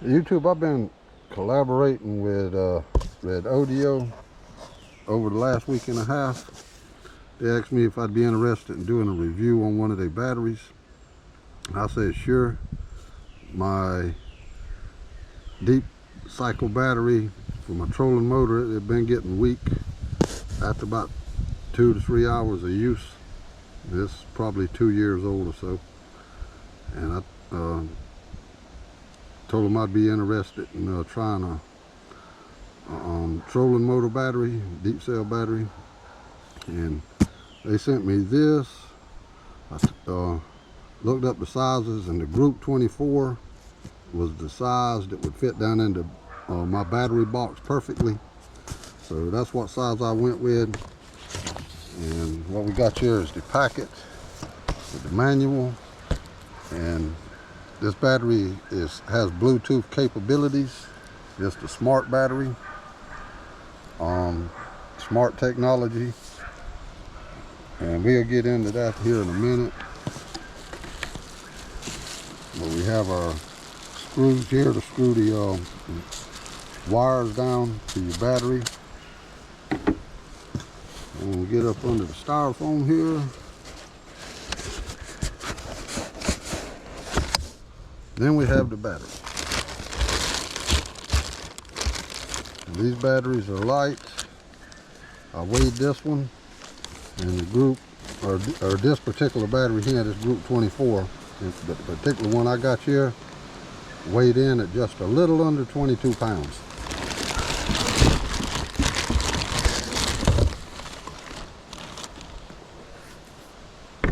YouTube, I've been collaborating with Redodo over the last week and a half. They asked me if I'd be interested in doing a review on one of their batteries. I said sure. My deep cycle battery for my trolling motor, it had been getting weak after about 2 to 3 hours of use. It's probably 2 years old or so. And I told them I'd be interested in trying a trolling motor battery, deep cell battery, and they sent me this. I looked up the sizes, and the group 24 was the size that would fit down into my battery box perfectly. So that's what size I went with. And what we got here is the packet with the manual, and this battery has Bluetooth capabilities. It's the smart battery, smart technology, and we'll get into that here in a minute. But we have our screws here to screw the wires down to your battery. And we'll get up under the styrofoam here. Then we have the battery. And these batteries are light. I weighed this one, and the group, or this particular battery here, this group 24, the particular one I got here, weighed in at just a little under 22 pounds.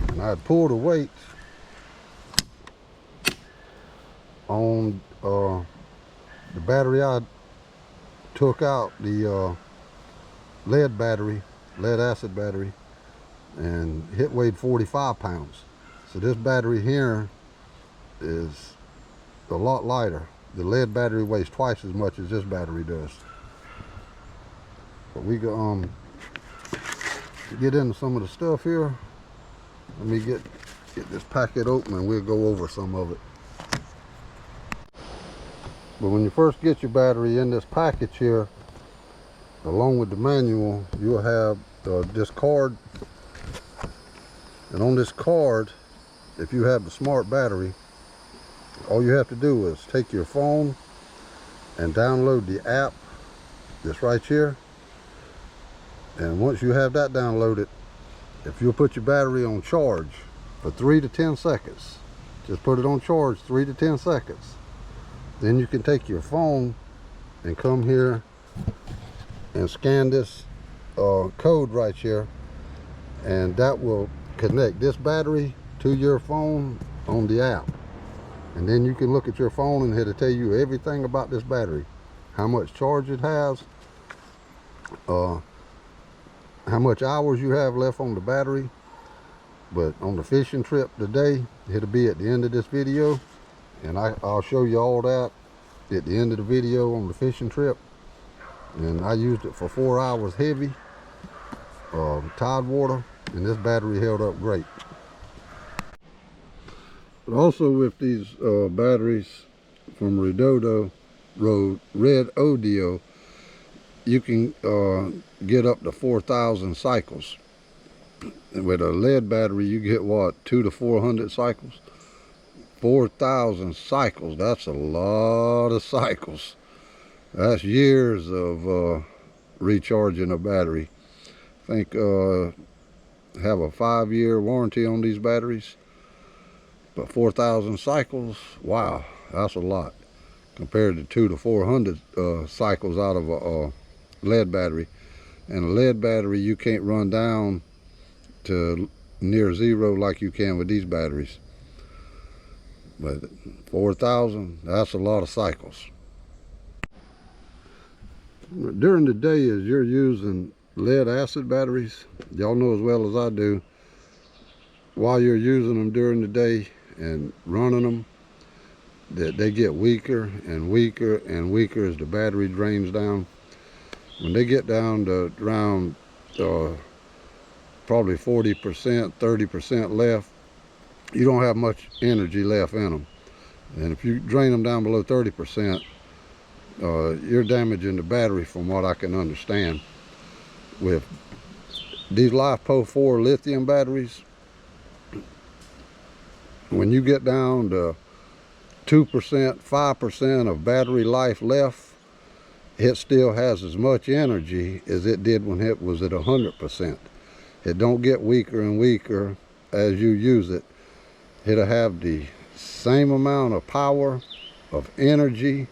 And I had pulled a weight on the battery. I took out the lead acid battery, and it weighed 45 pounds. So this battery here is a lot lighter. The lead battery weighs twice as much as this battery does. But we go get into some of the stuff here. Let me get this packet open, and we'll go over some of it. But when you first get your battery in this package here, along with the manual, you'll have this card. And on this card, if you have the smart battery, all you have to do is take your phone and download the app that's right here. And once you have that downloaded, if you'll put your battery on charge for 3 to 10 seconds, just put it on charge 3 to 10 seconds, then you can take your phone and come here and scan this code right here, and that will connect this battery to your phone on the app. And then you can look at your phone, and it'll tell you everything about this battery, how much charge it has, how much hours you have left on the battery. But on the fishing trip today, it'll be at the end of this video, and I'll show you all that at the end of the video on the fishing trip. And I used it for 4 hours heavy, tide water, and this battery held up great. But also with these batteries from Redodo, you can get up to 4,000 cycles. And with a lead battery, you get what, 200 to 400 cycles? 4,000 cycles, that's a lot of cycles. That's years of recharging a battery. I think have a 5-year warranty on these batteries. But 4,000 cycles, wow, that's a lot compared to 200 to 400 cycles out of a lead battery. And a lead battery, you can't run down to near zero like you can with these batteries. But 4,000, that's a lot of cycles. During the day, as you're using lead acid batteries, y'all know as well as I do, while you're using them during the day and running them, that they get weaker and weaker and weaker as the battery drains down. When they get down to around probably 40%, 30% left, you don't have much energy left in them. And if you drain them down below 30%, you're damaging the battery from what I can understand. With these LiFePO4 lithium batteries, when you get down to 2%, 5% of battery life left, it still has as much energy as it did when it was at 100%. It don't get weaker and weaker as you use it. It'll have the same amount of power, of energy,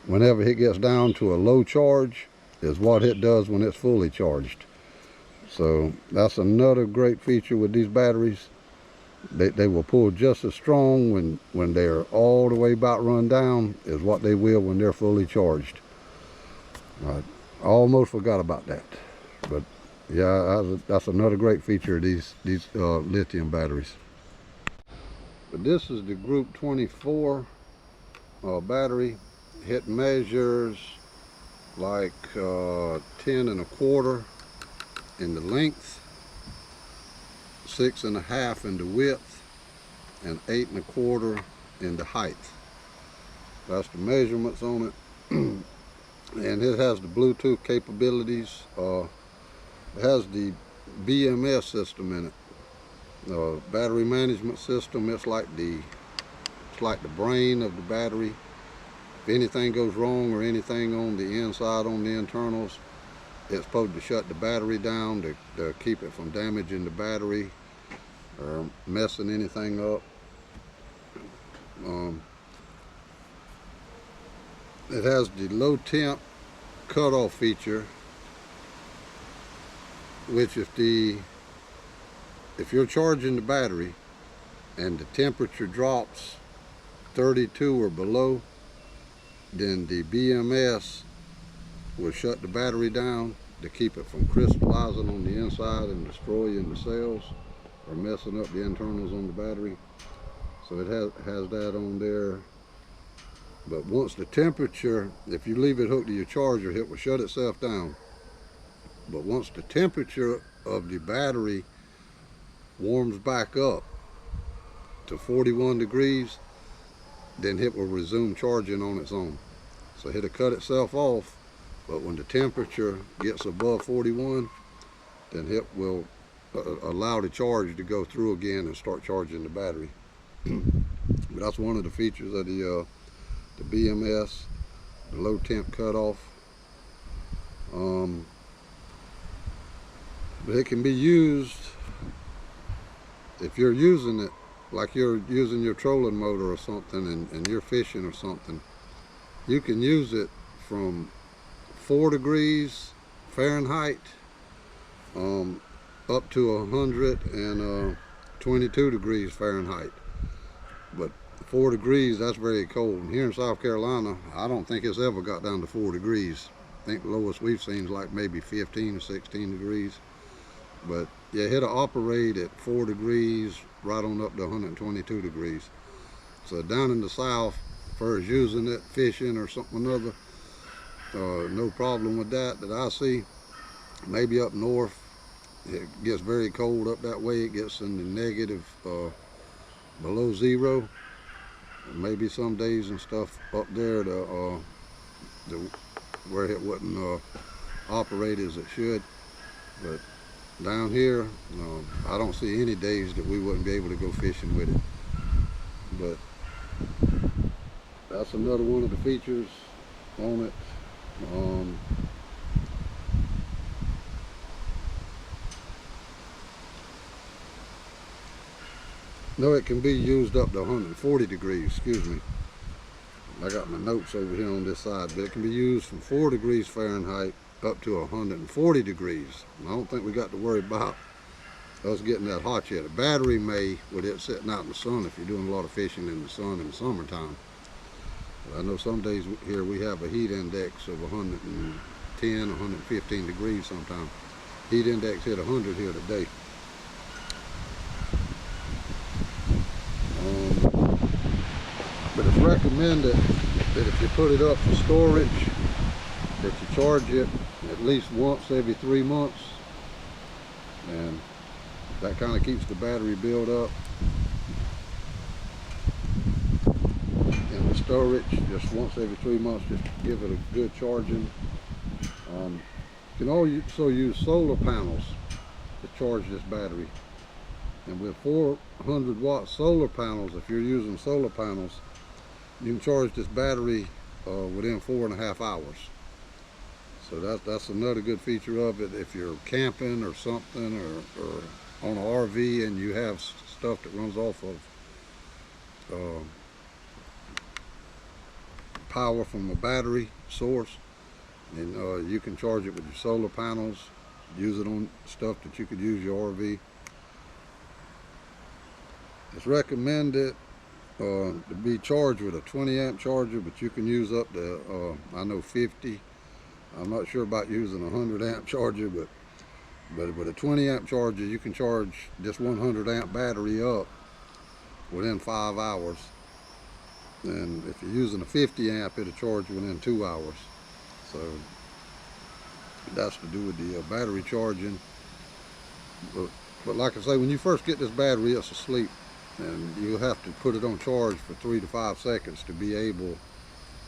whenever it gets down to a low charge is what it does when it's fully charged. So that's another great feature with these batteries. They will pull just as strong when they're all the way about run down as what they will when they're fully charged. I almost forgot about that, but yeah, that's another great feature of these lithium batteries. But this is the Group 24 battery. It measures like 10 1/4 in the length, 6 1/2 in the width, and 8 1/4 in the height. That's the measurements on it. And it has the Bluetooth capabilities. It has the BMS system in it, battery management system. It's like the brain of the battery. If anything goes wrong or anything on the inside, on the internals, it's supposed to shut the battery down to keep it from damaging the battery or messing anything up. It has the low temp cutoff feature, which if you're charging the battery and the temperature drops 32 or below, then the BMS will shut the battery down to keep it from crystallizing on the inside and destroying the cells or messing up the internals on the battery. So it has that on there. But once the temperature, if you leave it hooked to your charger, it will shut itself down. But once the temperature of the battery warms back up to 41 degrees, then it will resume charging on its own. So it'll cut itself off, but when the temperature gets above 41, then it will allow the charge to go through again and start charging the battery. But that's one of the features of the BMS, the low temp cutoff. But it can be used, if you're using it like you're using your trolling motor or something and you're fishing or something, you can use it from 4 degrees Fahrenheit up to 122 degrees Fahrenheit. But 4 degrees, that's very cold. And here in South Carolina, I don't think it's ever got down to 4 degrees. I think the lowest we've seen is like maybe 15 or 16 degrees. But yeah, it'll operate at 4 degrees right on up to 122 degrees. So down in the South, as far as using it, fishing or something or another, no problem with that I see. Maybe up north, it gets very cold up that way. It gets in the negative, below zero. Maybe some days and stuff up there where it wouldn't operate as it should. But down here, I don't see any days that we wouldn't be able to go fishing with it. But that's another one of the features on it. No, it can be used up to 140 degrees, excuse me. I got my notes over here on this side, but it can be used from 4 degrees Fahrenheit up to 140 degrees. I don't think we got to worry about us getting that hot yet. A battery may, with it sitting out in the sun, if you're doing a lot of fishing in the sun in the summertime. But I know some days here we have a heat index of 110, 115 degrees sometimes. Heat index hit 100 here today. But it's recommended that if you put it up for storage, that you charge it at least once every 3 months, and that kind of keeps the battery built up. stir it just once every 3 months, just to give it a good charging. You can also use solar panels to charge this battery. And with 400 watt solar panels, if you're using solar panels, you can charge this battery within 4.5 hours. So that's another good feature of it. If you're camping or something, or on an RV and you have stuff that runs off of power from a battery source, and you can charge it with your solar panels, use it on stuff that you could use your RV. It's recommended to be charged with a 20 amp charger, but you can use up to I know 50. I'm not sure about using a 100 amp charger, but with a 20 amp charger you can charge this 100 amp battery up within 5 hours. And if you're using a 50 amp, it'll charge within 2 hours. So that's to do with the battery charging. But like I say, when you first get this battery, it's asleep, and you'll have to put it on charge for 3 to 5 seconds to be able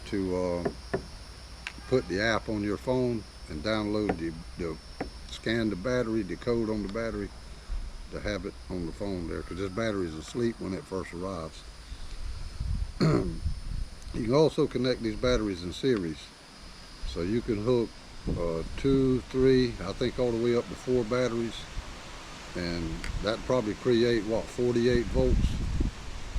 to put the app on your phone and download the scan the battery, the code on the battery, to have it on the phone there, because this battery is asleep when it first arrives. You can also connect these batteries in series, so you can hook 2, 3, I think all the way up to 4 batteries, and that probably create what, 48 volts.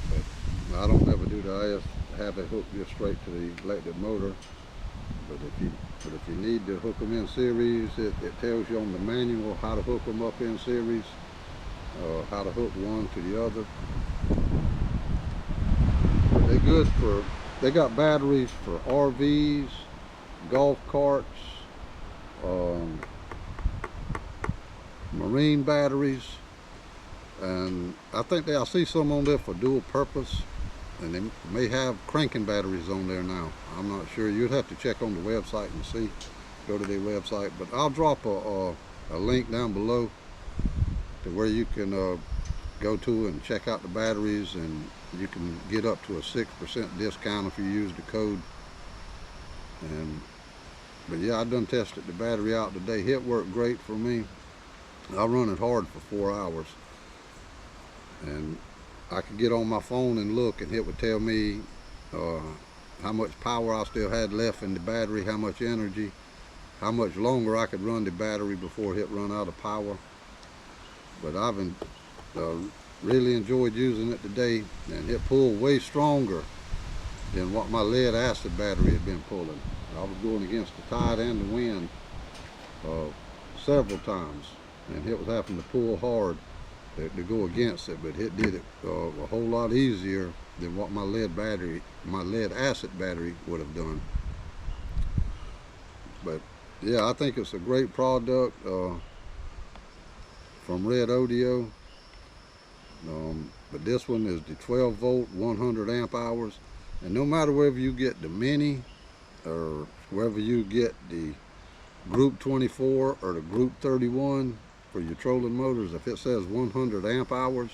But I don't ever do that. I just have it hooked just straight to the electric motor. But if you need to hook them in series, it tells you on the manual how to hook them up in series, how to hook one to the other. But they're good for, they got batteries for RVs, golf carts, marine batteries, and I think I see some on there for dual purpose, and they may have cranking batteries on there now. I'm not sure. You'd have to check on the website and see. Go to their website, but I'll drop a link down below to where you can go to and check out the batteries, and you can get up to a 6% discount if you use the code. But yeah, I done tested the battery out today. It worked great for me. I run it hard for 4 hours, and I could get on my phone and look, and it would tell me how much power I still had left in the battery, how much energy, how much longer I could run the battery before it run out of power. But I've really enjoyed using it today, and it pulled way stronger than what my lead acid battery had been pulling. I was going against the tide and the wind several times, and it was having to pull hard to go against it, but it did it a whole lot easier than what my lead acid battery would have done. But yeah, I think it's a great product from Redodo. But this one is the 12 volt 100 amp hours, and no matter whether you get the mini or whether you get the group 24 or the group 31 for your trolling motors, if it says 100 amp hours,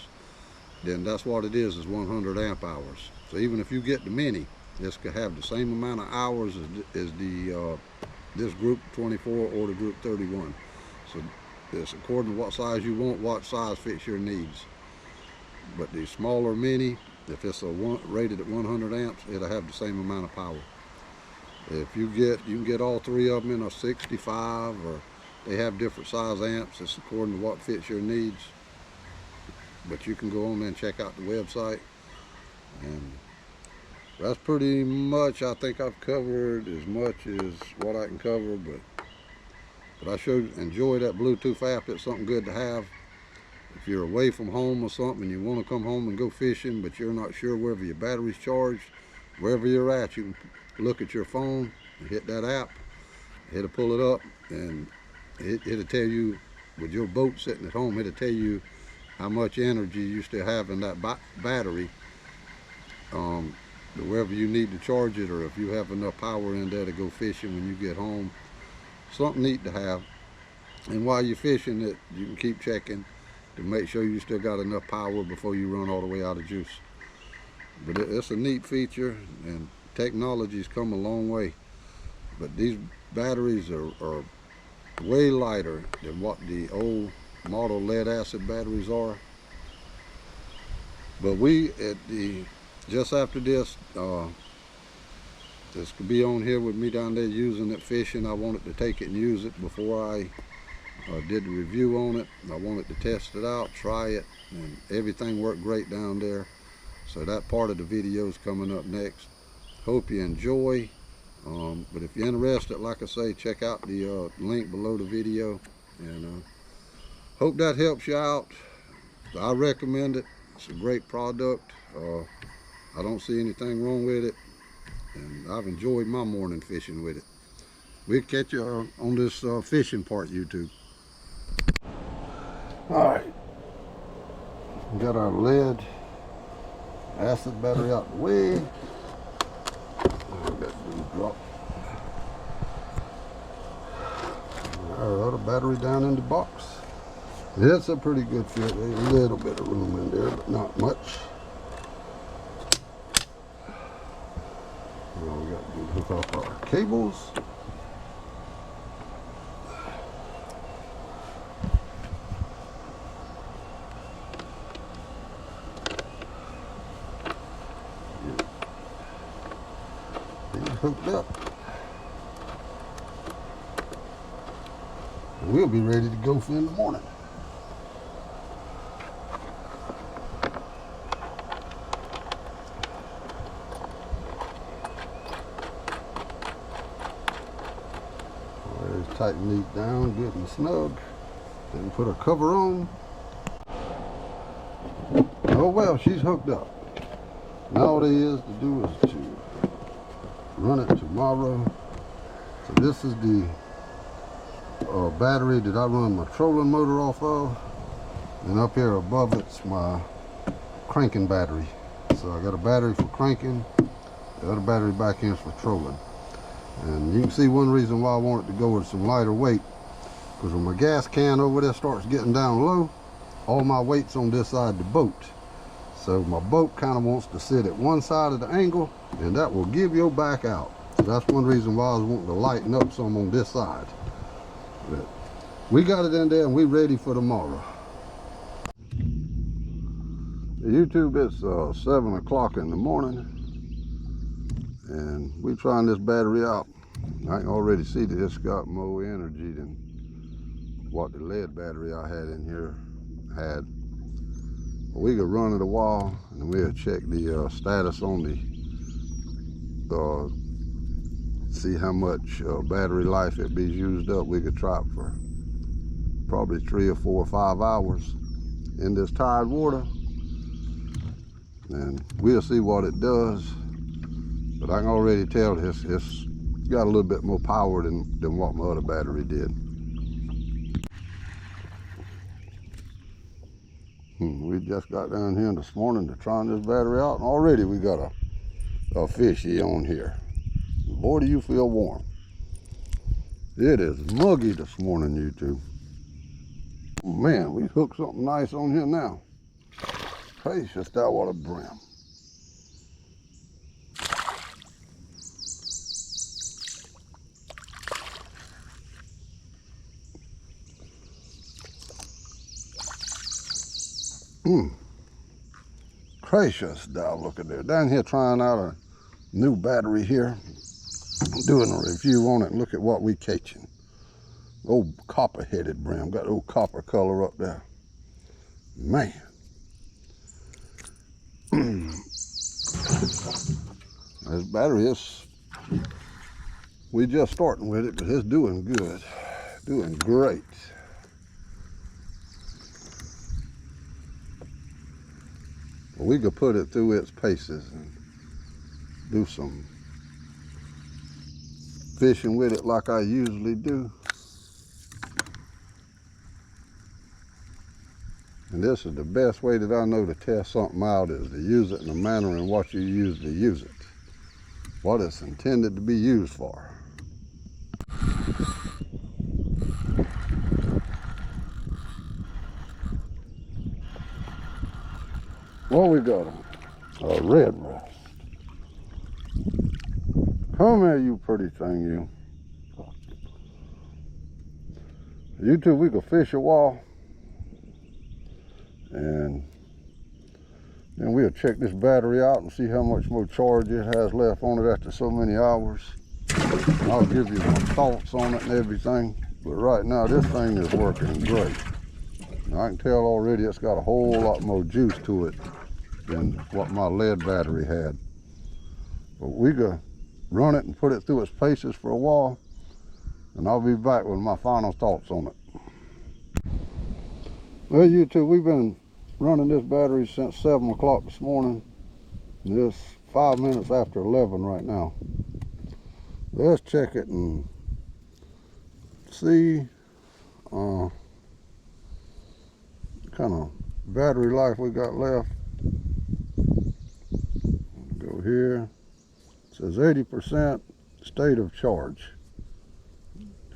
then that's what it is 100 amp hours. So even if you get the mini, this could have the same amount of hours as the this group 24 or the group 31. So it's according to what size you want, what size fits your needs. But the smaller mini, if it's rated at 100 amps, it'll have the same amount of power. If you can get all 3 of them in a 65, or they have different size amps. It's according to what fits your needs. But you can go on there and check out the website. And that's pretty much, I think I've covered as much as what I can cover. But I sure enjoy that Bluetooth app. It's something good to have. If you're away from home or something and you want to come home and go fishing, but you're not sure whether your battery's charged, wherever you're at, you can look at your phone and hit that app. It'll pull it up, and it'll tell you, with your boat sitting at home, it'll tell you how much energy you still have in that battery, wherever you need to charge it, or if you have enough power in there to go fishing when you get home. Something neat to have. And while you're fishing it, you can keep checking to make sure you still got enough power before you run all the way out of juice. but it's a neat feature, and technology's come a long way. But these batteries are way lighter than what the old model lead acid batteries are. But we just after this could be on here with me down there using it fishing. I wanted to take it and use it before I did the review on it. I wanted to test it out, try it, and everything worked great down there. So that part of the video is coming up next. Hope you enjoy. But if you're interested, like I say, check out the link below the video, and hope that helps you out. I recommend it. It's a great product. I don't see anything wrong with it, and I've enjoyed my morning fishing with it. We'll catch you on this fishing part, YouTube. All right, we got our lead acid battery out the way. Drop our other battery down in the box. It's a pretty good fit. There's a little bit of room in there, but not much. Now we got to hook up our cables. Hooked up. And we'll be ready to go for in the morning. There's tighten these down good and snug. Then put a cover on. Oh well, she's hooked up. Now all there is to do is to run it tomorrow. So this is the battery that I run my trolling motor off of, and up here above it's my cranking battery. So I got a battery for cranking, the other battery back here is for trolling. And you can see one reason why I wanted to go with some lighter weight, because when my gas can over there starts getting down low, all my weight's on this side of the boat. So my boat kind of wants to sit at one side of the angle, and that will give your back out. So that's one reason why I was wanting to lighten up some on this side. But we got it in there and we're ready for tomorrow. YouTube, it's 7 o'clock in the morning, and we're trying this battery out. I can already see that it's got more energy than what the lead battery I had in here had. We could run it a while and we'll check the status on the see how much battery life it be used up. We could try it for probably 3 or 4 or 5 hours in this tide water, and we'll see what it does. But I can already tell it's got a little bit more power than what my other battery did. We just got down here this morning to try this battery out, and already we got a fishy on here. Boy, do you feel warm. It is muggy this morning, YouTube. Man, we hooked something nice on here now. Gracious, that what a brim. Gracious, now look at there. Down here trying out a new battery here. I'm doing a review on it, and look at what we catching. Old copper-headed brim, got old copper color up there. Man. This battery is, we just starting with it, but it's doing good, doing great. We could put it through its paces and do some fishing with it like I usually do. And this is the best way that I know to test something out, is to use it in the manner in what you usually use it. What it's intended to be used for. What we got on? A red rust. Come here, you pretty thing, you. You two, we could fish a while, and then we'll check this battery out and see how much more charge it has left on it after so many hours. I'll give you my thoughts on it and everything, but right now this thing is working great. I can tell already it's got a whole lot more juice to it than what my lead battery had. But we could run it and put it through its paces for a while, and I'll be back with my final thoughts on it. Well, you two, we've been running this battery since 7 o'clock this morning. It's 5 minutes after 11 right now. Let's check it and see kind of battery life we got left. Go here. It says 80% state of charge.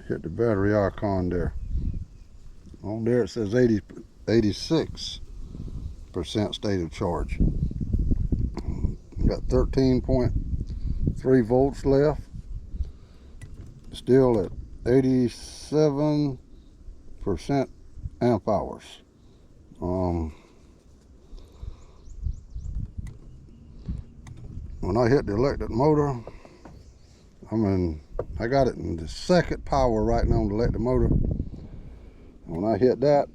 Hit the battery icon there. On there it says 86% state of charge. Got 13.3 volts left. Still at 87% amp hours. When I hit the electric motor, I got it in the second power right now on the electric motor. When I hit that,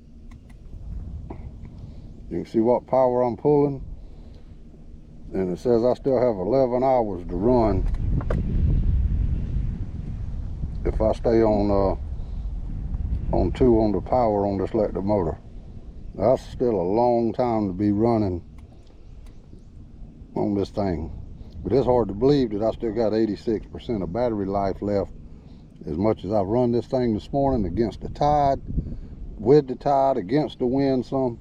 you can see what power I'm pulling, and it says I still have 11 hours to run if I stay on 2 on the power on this electric motor. That's still a long time to be running on this thing. But it's hard to believe that I still got 86% of battery life left, as much as I've run this thing this morning against the tide, with the tide, against the wind some.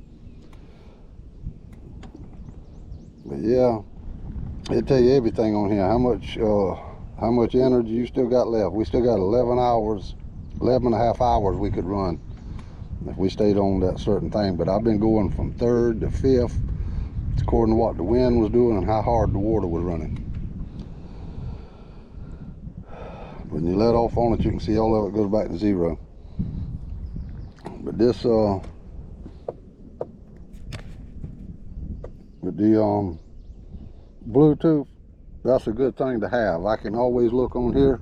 But yeah, it'll tell you everything on here, how much energy you still got left. We still got 11 and a half hours we could run if we stayed on that certain thing. But I've been going from 3rd to 5th, according to what the wind was doing and how hard the water was running. When you let off on it, you can see all of it goes back to 0. But this with the Bluetooth, that's a good thing to have. I can always look on here,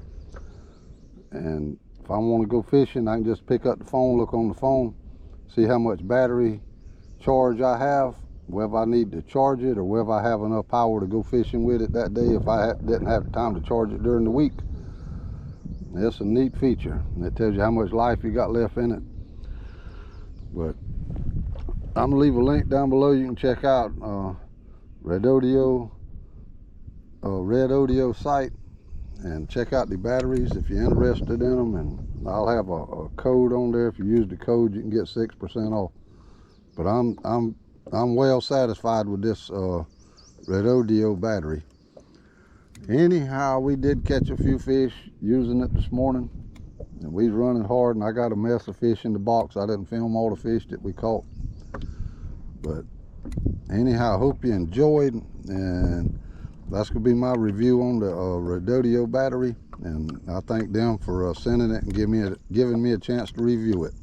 and if I want to go fishing, I can just pick up the phone, look on the phone, see how much battery charge I have, whether I need to charge it or whether I have enough power to go fishing with it that day if I didn't have time to charge it during the week. It's a neat feature, and it tells you how much life you got left in it. But I'm gonna leave a link down below. You can check out Redodo site and check out the batteries if you're interested in them, and I'll have a code on there. If you use the code, you can get 6% off. But I'm well satisfied with this Redodo battery. Anyhow, we did catch a few fish using it this morning, and we was running hard, and I got a mess of fish in the box. I didn't film all the fish that we caught. But anyhow, I hope you enjoyed, and that's gonna be my review on the Redodo battery, and I thank them for sending it and giving me a chance to review it.